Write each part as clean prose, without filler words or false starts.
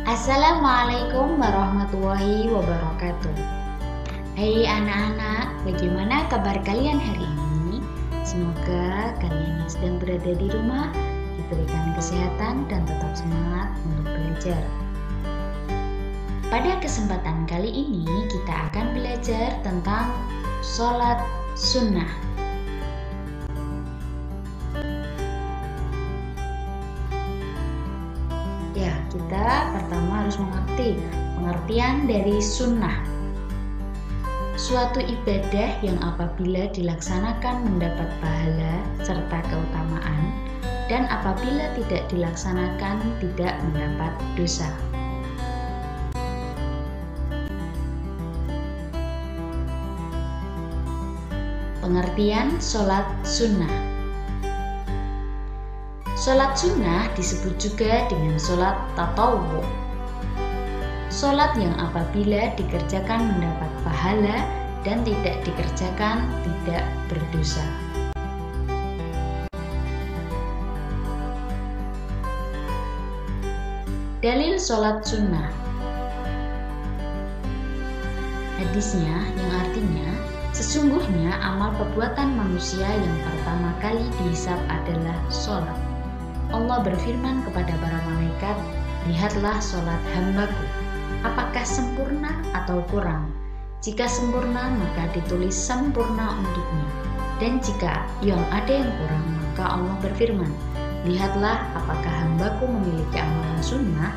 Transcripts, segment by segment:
Assalamualaikum warahmatullahi wabarakatuh. Hai anak-anak, bagaimana kabar kalian hari ini? Semoga kalian yang sedang berada di rumah diberikan kesehatan dan tetap semangat untuk belajar. Pada kesempatan kali ini kita akan belajar tentang sholat sunnah. Ya, kita pertama harus mengerti pengertian dari sunnah. Suatu ibadah yang apabila dilaksanakan mendapat pahala serta keutamaan, dan apabila tidak dilaksanakan tidak mendapat dosa. Pengertian sholat sunnah. Sholat sunnah disebut juga dengan sholat tatawwu. Sholat yang apabila dikerjakan mendapat pahala dan tidak dikerjakan tidak berdosa. Dalil sholat sunnah. Hadisnya yang artinya, sesungguhnya amal perbuatan manusia yang pertama kali dihisab adalah sholat. Allah berfirman kepada para malaikat, lihatlah sholat hambaku, apakah sempurna atau kurang? Jika sempurna maka ditulis sempurna untuknya, dan jika yang ada yang kurang maka Allah berfirman, lihatlah apakah hambaku memiliki amalan sunnah.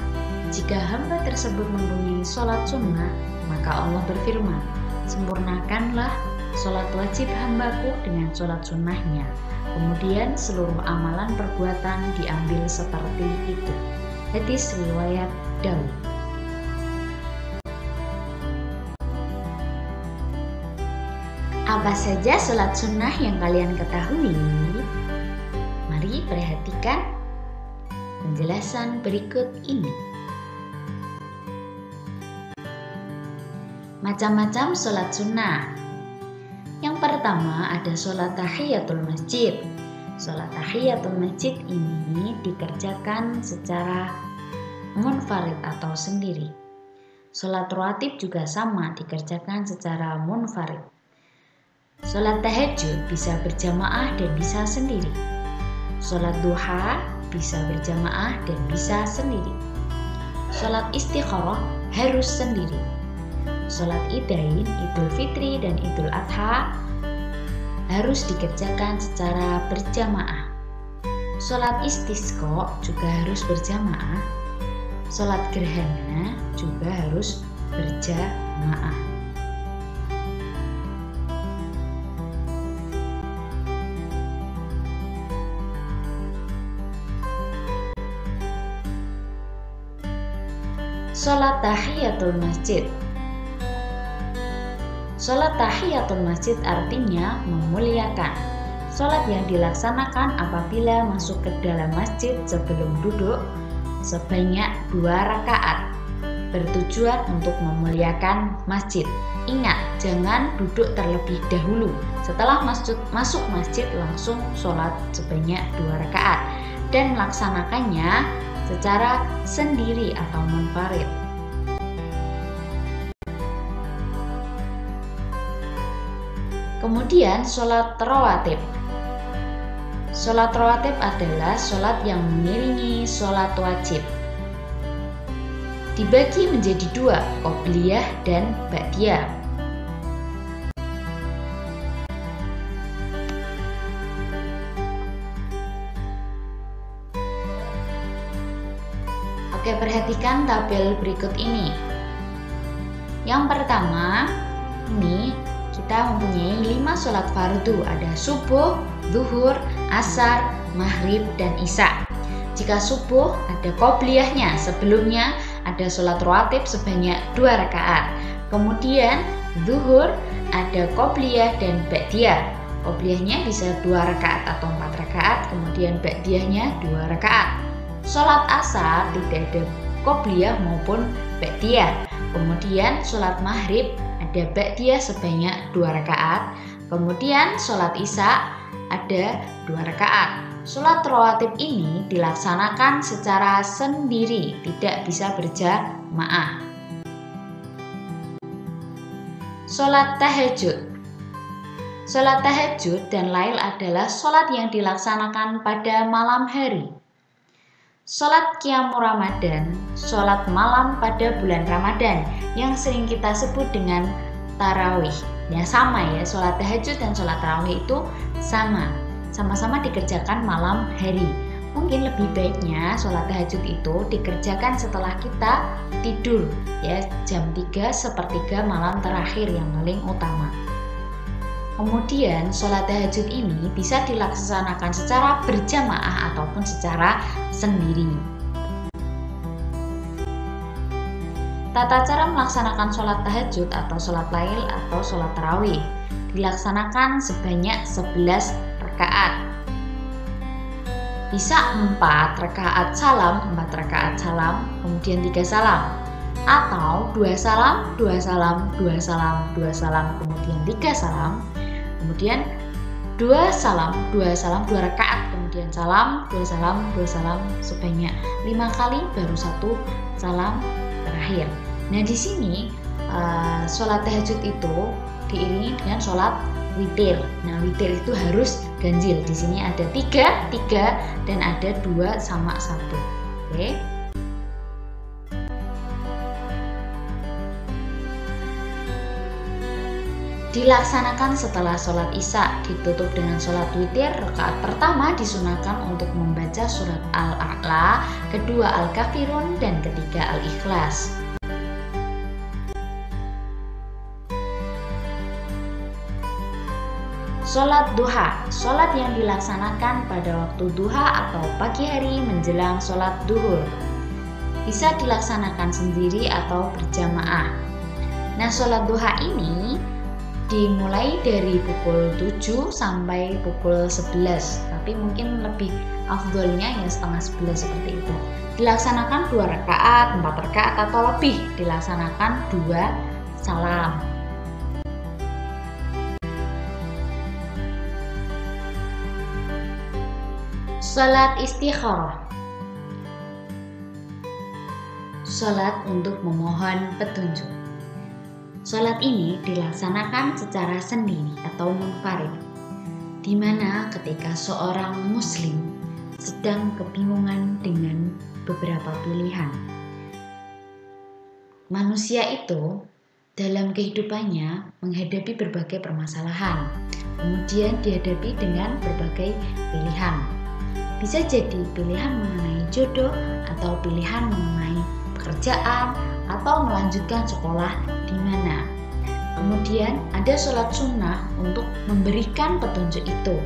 Jika hamba tersebut mempunyai sholat sunnah maka Allah berfirman, sempurnakanlah sholat wajib hambaku dengan sholat sunnahnya. Kemudian seluruh amalan perbuatan diambil seperti itu. Hadis riwayat Daud. Apa saja sholat sunnah yang kalian ketahui? Mari perhatikan penjelasan berikut ini. Macam-macam sholat sunnah. Yang pertama ada sholat tahiyatul masjid. Sholat tahiyatul masjid ini dikerjakan secara munfarid atau sendiri. Sholat rawatib juga sama, dikerjakan secara munfarid. Sholat tahajud bisa berjamaah dan bisa sendiri. Sholat duha bisa berjamaah dan bisa sendiri. Sholat istikharah harus sendiri. Sholat idain, idul fitri dan idul adha harus dikerjakan secara berjamaah. Sholat istisqa juga harus berjamaah. Sholat gerhana juga harus berjamaah. Sholat tahiyatul masjid. Sholat tahiyatul masjid artinya memuliakan. Sholat yang dilaksanakan apabila masuk ke dalam masjid sebelum duduk sebanyak 2 rakaat, bertujuan untuk memuliakan masjid. Ingat, jangan duduk terlebih dahulu. Setelah masuk masjid langsung sholat sebanyak 2 rakaat dan melaksanakannya secara sendiri atau munfarid. Kemudian sholat rawatib. Sholat rawatib adalah sholat yang mengiringi sholat wajib. Dibagi menjadi 2, qobliyah dan ba'diyah. Oke, perhatikan tabel berikut ini. Yang pertama, ini kita mempunyai 5 sholat fardu, ada subuh, zuhur, asar, maghrib, dan isya. Jika subuh ada qobliyahnya, sebelumnya ada sholat rawatib sebanyak 2 rakaat. Kemudian zuhur ada qobliyah dan ba'diyah. Qobliyahnya bisa 2 rakaat atau 4 rakaat, kemudian ba'diyahnya 2 rakaat. Sholat asar tidak ada qobliyah maupun ba'diyah. Kemudian sholat maghrib ada ba'diyah sebanyak 2 rakaat. Kemudian sholat isya ada 2 rakaat. sholat rawatib ini dilaksanakan secara sendiri, tidak bisa berjamaah. Sholat tahajud. Sholat tahajud dan lail adalah sholat yang dilaksanakan pada malam hari. Sholat qiyamul Ramadan, sholat malam pada bulan Ramadan yang sering kita sebut dengan tarawih. Ya sama ya, sholat tahajud dan sholat tarawih itu sama-sama dikerjakan malam hari. Mungkin lebih baiknya sholat tahajud itu dikerjakan setelah kita tidur ya, jam 3 sepertiga malam terakhir yang paling utama. Kemudian sholat tahajud ini bisa dilaksanakan secara berjamaah ataupun secara sendiri. Tata cara melaksanakan sholat tahajud atau sholat lail atau sholat tarawih dilaksanakan sebanyak 11 rakaat. Bisa 4 rakaat salam, 4 rakaat salam, kemudian 3 salam. Atau 2 salam, 2 salam, 2 salam, 2 salam, kemudian 3 salam. Kemudian 2 salam, 2 salam, 2 rakaat, kemudian salam, 2 salam, 2 salam sebanyak 5 kali baru 1 salam terakhir. Nah di sini sholat tahajud itu diiringi dengan sholat witir. Nah witir itu harus ganjil. Di sini ada 3 dan ada 2 sama 1. Oke. Dilaksanakan setelah sholat isya, ditutup dengan sholat witir. Rakaat pertama disunahkan untuk membaca surat Al-A'la, kedua Al-Kafirun, dan ketiga Al-Ikhlas. Sholat duha, sholat yang dilaksanakan pada waktu duha atau pagi hari menjelang sholat duhur. Bisa dilaksanakan sendiri atau berjamaah. Nah sholat duha ini dimulai dari pukul 7 sampai pukul 11, tapi mungkin lebih afdolnya ya setengah 11 seperti itu. Dilaksanakan 2 rakaat, 4 rakaat atau lebih, dilaksanakan 2 salam. Salat istikharah, salat untuk memohon petunjuk. Salat ini dilaksanakan secara sendiri atau munfarid, di mana ketika seorang muslim sedang kebingungan dengan beberapa pilihan. Manusia itu dalam kehidupannya menghadapi berbagai permasalahan, kemudian dihadapi dengan berbagai pilihan. Bisa jadi pilihan mengenai jodoh atau pilihan mengenai pekerjaan atau melanjutkan sekolah di mana. Kemudian ada sholat sunnah untuk memberikan petunjuk itu.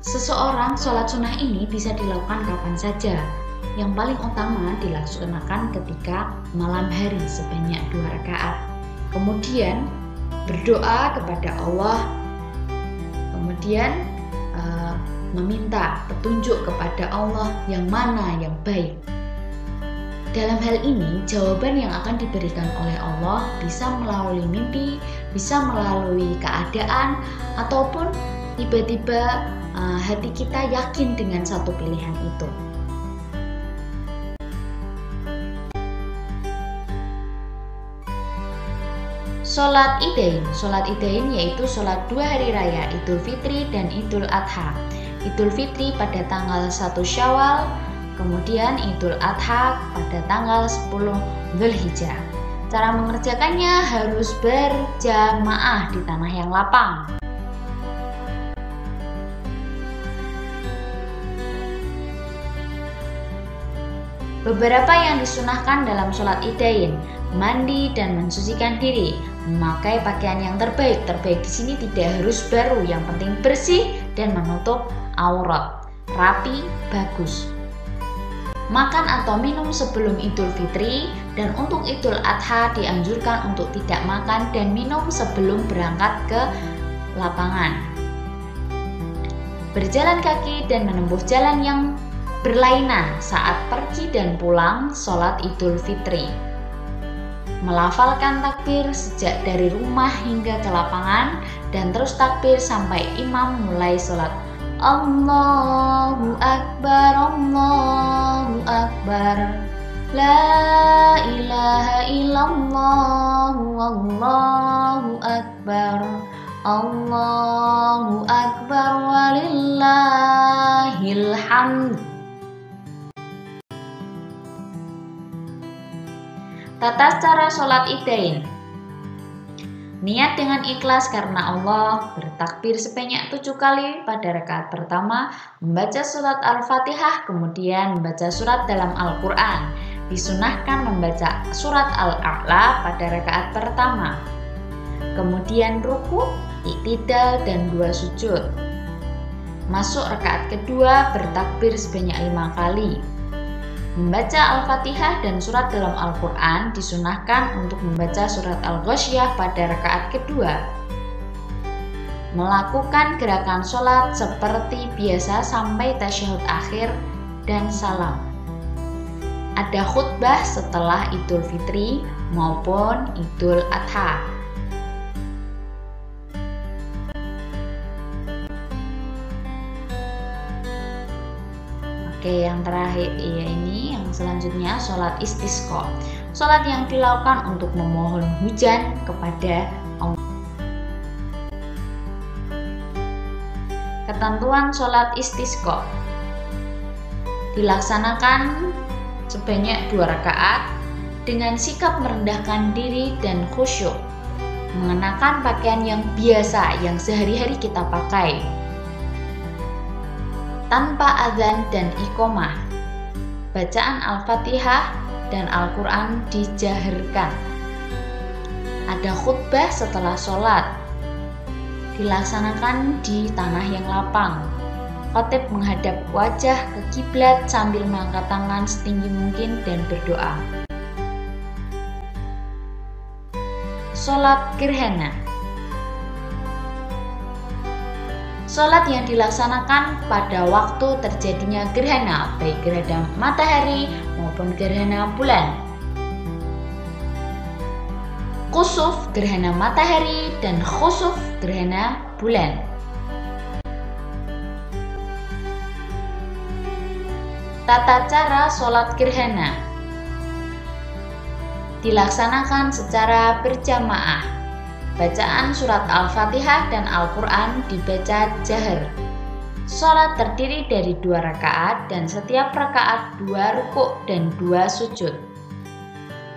Seseorang sholat sunnah ini bisa dilakukan kapan saja. Yang paling utama dilaksanakan ketika malam hari sebanyak 2 rakaat. Kemudian berdoa kepada Allah. Kemudian meminta petunjuk kepada Allah yang mana yang baik. Dalam hal ini, jawaban yang akan diberikan oleh Allah bisa melalui mimpi, bisa melalui keadaan, ataupun tiba-tiba hati kita yakin dengan satu pilihan itu. Sholat Idain yaitu sholat 2 hari raya, Idul Fitri dan Idul Adha. Idul Fitri pada tanggal 1 Syawal, kemudian Idul Adha pada tanggal 10 Dzulhijjah. Cara mengerjakannya harus berjamaah di tanah yang lapang. Beberapa yang disunahkan dalam sholat Idain: mandi dan mensucikan diri, memakai pakaian yang terbaik. Terbaik di sini tidak harus baru, yang penting bersih dan menutup aurat, rapi, bagus. Makan atau minum sebelum Idul Fitri, dan untuk Idul Adha dianjurkan untuk tidak makan dan minum sebelum berangkat ke lapangan. Berjalan kaki dan menempuh jalan yang berlainan saat pergi dan pulang sholat Idul Fitri. Melafalkan takbir sejak dari rumah hingga ke lapangan dan terus takbir sampai imam mulai sholat. Allahu Akbar, Allahu Akbar. La ilaha illallah, Allahu Akbar. Allahu Akbar walillahil hamd. Tata cara sholat Idain. Niat dengan ikhlas karena Allah, bertakbir sebanyak 7 kali pada rakaat pertama, membaca surat Al-Fatihah, kemudian membaca surat dalam Al-Quran. Disunahkan membaca surat Al-A'la pada rakaat pertama. Kemudian ruku, iktidal, dan 2 sujud. Masuk rakaat kedua, bertakbir sebanyak 5 kali. Membaca Al-Fatihah dan surat dalam Al-Quran disunahkan untuk membaca surat Al-Ghasyiyah pada rakaat kedua. Melakukan gerakan sholat seperti biasa sampai tasyahud akhir dan salam. Ada khutbah setelah Idul Fitri maupun Idul Adha. Oke, yang terakhir ini yang selanjutnya sholat istisqa. Sholat yang dilakukan untuk memohon hujan kepada Allah. Ketentuan sholat istisqa dilaksanakan sebanyak 2 rakaat dengan sikap merendahkan diri dan khusyuk, mengenakan pakaian yang biasa yang sehari-hari kita pakai, tanpa azan dan iqomah. Bacaan Al-Fatihah dan Al-Quran dijaharkan. Ada khutbah setelah sholat, dilaksanakan di tanah yang lapang. Khatib menghadap wajah ke kiblat sambil mengangkat tangan setinggi mungkin dan berdoa. Sholat gerhana. Sholat yang dilaksanakan pada waktu terjadinya gerhana, baik gerhana matahari maupun gerhana bulan. Khusuf gerhana matahari dan khusuf gerhana bulan. Tata cara sholat gerhana dilaksanakan secara berjamaah. Bacaan surat Al-Fatihah dan Al-Quran dibaca jahar. Sholat terdiri dari 2 rakaat dan setiap rakaat 2 rukuk dan 2 sujud.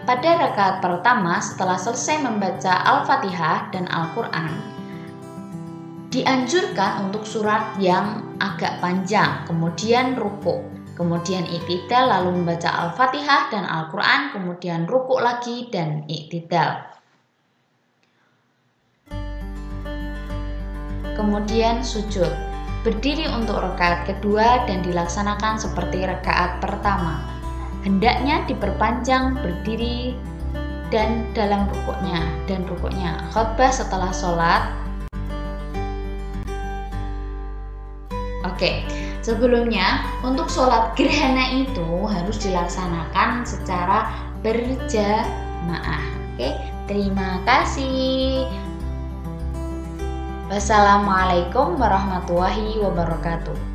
Pada rakaat pertama setelah selesai membaca Al-Fatihah dan Al-Quran, dianjurkan untuk surat yang agak panjang, kemudian rukuk, kemudian iktidal, lalu membaca Al-Fatihah dan Al-Quran, kemudian rukuk lagi dan iktidal. Kemudian sujud, berdiri untuk rakaat kedua dan dilaksanakan seperti rakaat pertama. Hendaknya diperpanjang berdiri dan dalam rukuknya. Khutbah setelah sholat. Oke, sebelumnya untuk sholat gerhana itu harus dilaksanakan secara berjamaah. Oke, terima kasih. Wassalamualaikum warahmatullahi wabarakatuh.